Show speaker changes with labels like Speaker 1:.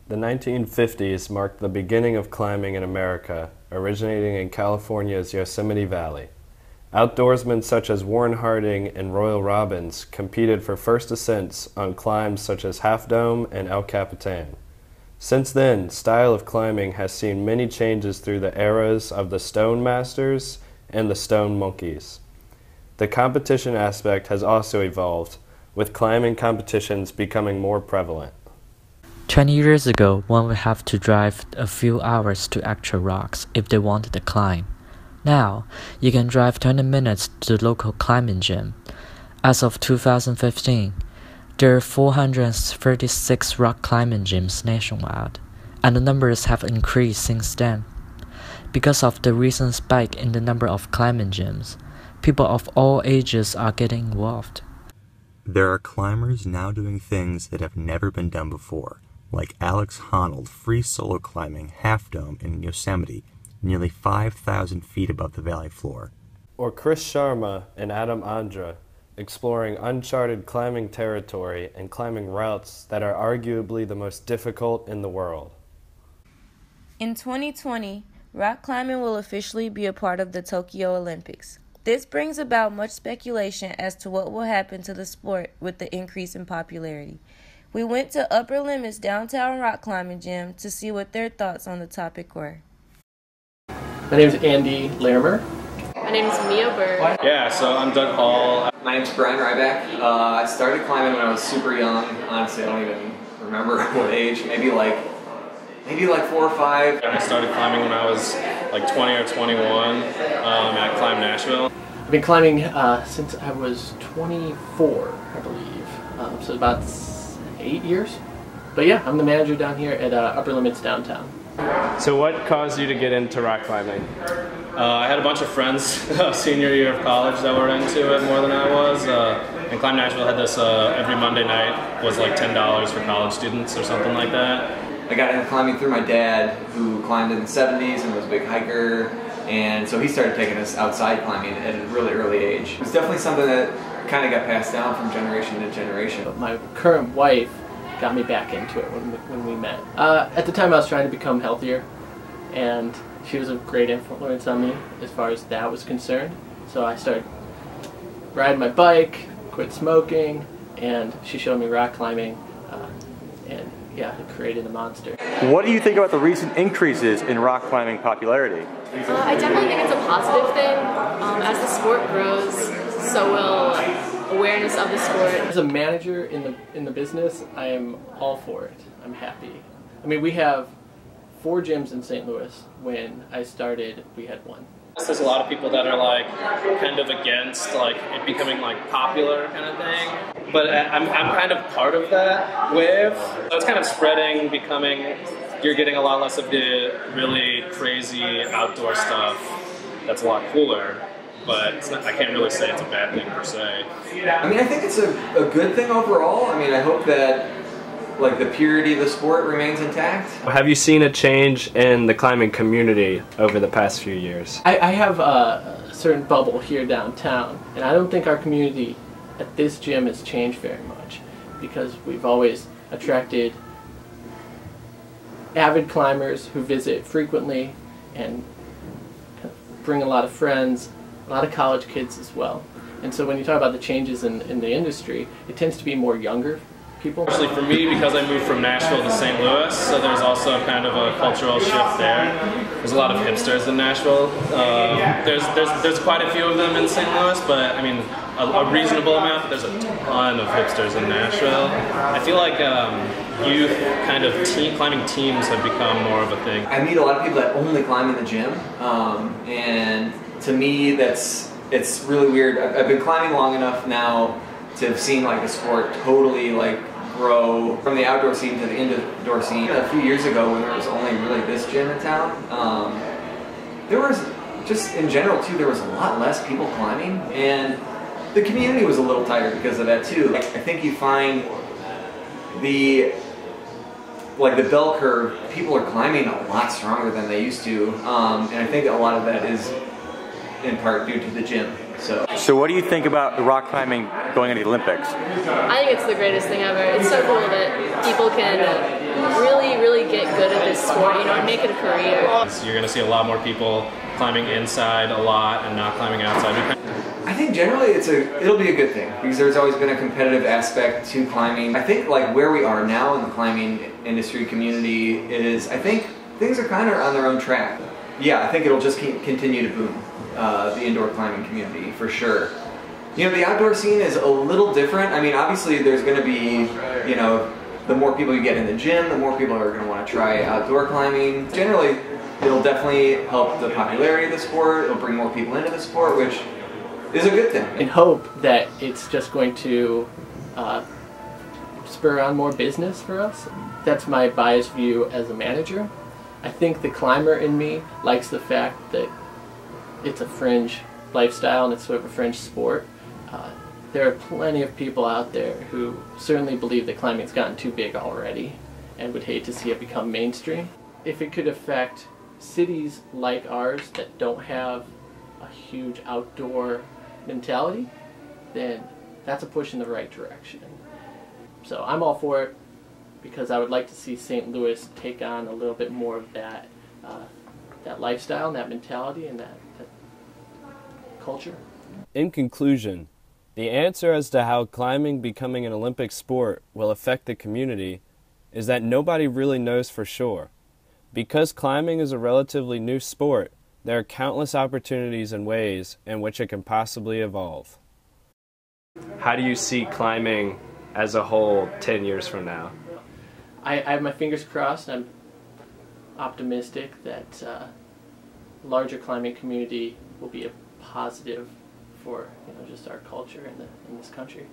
Speaker 1: The 1950s marked the beginning of climbing in America, originating in California's Yosemite Valley. Outdoorsmen such as Warren Harding and Royal Robbins competed for first ascents on climbs such as Half Dome and El Capitan. Since then, style of climbing has seen many changes through the eras of the Stone Masters and the Stone Monkeys. The competition aspect has also evolved, with climbing competitions becoming more prevalent.
Speaker 2: 20 years ago, one would have to drive a few hours to actual rocks if they wanted to climb. Now, you can drive 20 minutes to the local climbing gym. As of 2015, there are 436 rock climbing gyms nationwide, and the numbers have increased since then. Because of the recent spike in the number of climbing gyms, people of all ages are getting involved.
Speaker 3: There are climbers now doing things that have never been done before, like Alex Honnold free solo climbing Half Dome in Yosemite, nearly 5,000 feet above the valley floor.
Speaker 1: Or Chris Sharma and Adam Andra exploring uncharted climbing territory and climbing routes that are arguably the most difficult in the world.
Speaker 4: In 2020, rock climbing will officially be a part of the Tokyo Olympics. This brings about much speculation as to what will happen to the sport with the increase in popularity. We went to Upper Limits Downtown Rock Climbing Gym to see what their thoughts on the topic were.
Speaker 5: My name is Andy Larimer.
Speaker 6: My name is Mia Bird.
Speaker 7: Yeah, so I'm Doug Hall.
Speaker 8: My name's Brian Ryback. I started climbing when I was super young. Honestly, I don't even remember what age. Maybe like 4 or 5.
Speaker 7: I started climbing when I was like 20 or 21 at Climb Nashville.
Speaker 5: I've been climbing since I was 24, I believe. So about 8 years. But yeah, I'm the manager down here at Upper Limits Downtown.
Speaker 1: So what caused you to get into rock climbing?
Speaker 7: I had a bunch of friends senior year of college that were into it more than I was. And Climb Nashville had this every Monday night was like $10 for college students or something like that.
Speaker 8: I got into climbing through my dad, who climbed in the 70s and was a big hiker. And so he started taking us outside climbing at a really early age. It was definitely something that kind of got passed down from generation to generation.
Speaker 5: My current wife got me back into it when we met. At the time I was trying to become healthier, and she was a great influence on me as far as that was concerned. So I started riding my bike, quit smoking, and she showed me rock climbing, and yeah, it created a monster.
Speaker 3: What do you think about the recent increases in rock climbing popularity?
Speaker 6: I definitely think it's a positive thing. As the sport grows, so will awareness of the sport.
Speaker 5: As a manager in the business, I am all for it. I'm happy. I mean, we have 4 gyms in St. Louis. When I started, we had 1.
Speaker 7: There's a lot of people that are like kind of against like it becoming like popular kind of thing, but I'm kind of part of that wave. So it's kind of spreading, you're getting a lot less of the really crazy outdoor stuff that's a lot cooler, but I can't really say it's a bad thing per se.
Speaker 8: I mean, I think it's a good thing overall. I mean, I hope that like the purity of the sport remains intact.
Speaker 1: Have you seen a change in the climbing community over the past few years?
Speaker 5: I have a certain bubble here downtown, and I don't think our community at this gym has changed very much, because we've always attracted avid climbers who visit frequently and bring a lot of friends, a lot of college kids as well. And so when you talk about the changes in the industry, it tends to be more younger people.
Speaker 7: Actually, for me, because I moved from Nashville to St. Louis, so there's also kind of a cultural shift there. There's a lot of hipsters in Nashville. There's quite a few of them in St. Louis, but I mean a reasonable amount. But there's a ton of hipsters in Nashville. I feel like youth kind of climbing teams have become more of a thing.
Speaker 8: I meet a lot of people that only climb in the gym, and to me, it's really weird. I've been climbing long enough now to have seen like the sport totally like grow from the outdoor scene to the indoor scene. A few years ago, when there was only really this gym in town, there was just in general too, there was a lot less people climbing, and the community was a little tighter because of that too. Like, I think you find the bell curve, people are climbing a lot stronger than they used to, and I think a lot of that is in part due to the gym.
Speaker 3: So what do you think about rock climbing going into the Olympics?
Speaker 6: I think it's the greatest thing ever. It's so cool that people can really this sport, you know, and make it a career.
Speaker 7: You're going to see a lot more people climbing inside a lot and not climbing outside.
Speaker 8: I think generally it'll be a good thing because there's always been a competitive aspect to climbing. I think like where we are now in the climbing industry community is, I think things are kind of on their own track. Yeah, I think it'll just continue to boom, the indoor climbing community for sure. You know, the outdoor scene is a little different. I mean, obviously there's going to be, you know, the more people you get in the gym, the more people are going to want to try outdoor climbing. Generally, it'll definitely help the popularity of the sport. It'll bring more people into the sport, which is a good thing.
Speaker 5: And hope that it's just going to spur on more business for us. That's my biased view as a manager. I think the climber in me likes the fact that it's a fringe lifestyle and it's sort of a fringe sport. There are plenty of people out there who certainly believe that climbing's gotten too big already and would hate to see it become mainstream. If it could affect cities like ours that don't have a huge outdoor mentality, then that's a push in the right direction. So I'm all for it because I would like to see St. Louis take on a little bit more of that that lifestyle and that mentality and that culture.
Speaker 1: In conclusion, the answer as to how climbing becoming an Olympic sport will affect the community is that nobody really knows for sure. Because climbing is a relatively new sport, there are countless opportunities and ways in which it can possibly evolve. How do you see climbing as a whole 10 years from now?
Speaker 5: I have my fingers crossed. I'm optimistic that larger climbing community will be a positive for just our culture in this country.